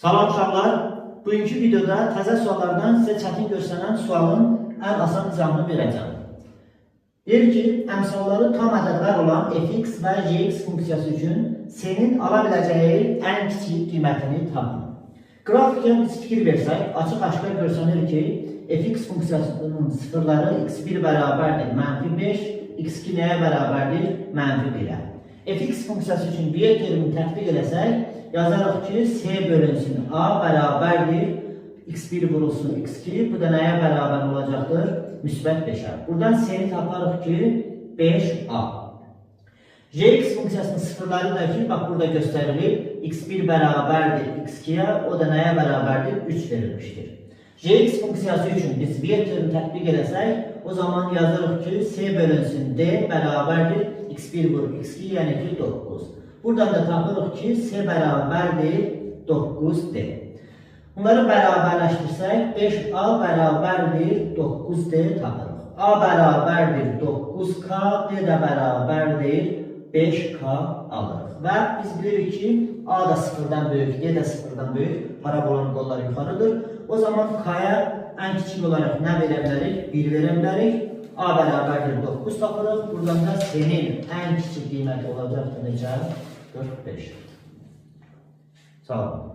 Salam uşaqlar. Bugünkü videoda təzə suallardan sizə çətin göstərən sualın ən asan cavabını verəcəm. Deyir ki, əmsalları tam ədədlər olan fx və gx funksiyası üçün c-nin ala biləcəyi ən kiçik qiymətini tapın. Qrafikə biz fikir versək, açıq-aşkar görsənir ki, fx funksiyasının sıfırları x1 bərabərdir -5, x2 nəyə bərabərdir? -1-ə. Fx funksiyası üçün bir terimini tətbiq eləsək, yazarıq ki, c bölünsün a bərabərdir, x1 vurulsun x2, bu da nəyə bərabər olacaqdır? Müsbət 5'ə. Buradan c-ni taparıq ki, 5a. Gx funksiyasının sıfırları da ki, bax burada göstərilir, x1 bərabərdir x2'yə, o da nəyə bərabərdir? 3 verilmişdir. Gx funksiyası üçün biz bir terimini tətbiq eləsək, o zaman yazırıq ki, c bölünsün d bərabərdir, x1 vur x2, yəni ki 9. Buradan da tapırıq ki, c bərabərdir 9d. Bunları bərabərləşdirsək, 5a bərabərdir 9d tapırıq. A bərabərdir 9k, d də bərabərdir 5k alırıq. Və biz bilirik ki, a da sıfırdan böyük, d də sıfırdan böyük, parabolun qolları yuxarıdır. O zaman k-ya ən kiçik olaraq nə verə bilərik? 1 verə bilərik. A bərabərdir 9 tapırıq. Buradan da c-nin ən kiçik qiyməti olacaqdır necə? 45. Sağ olun.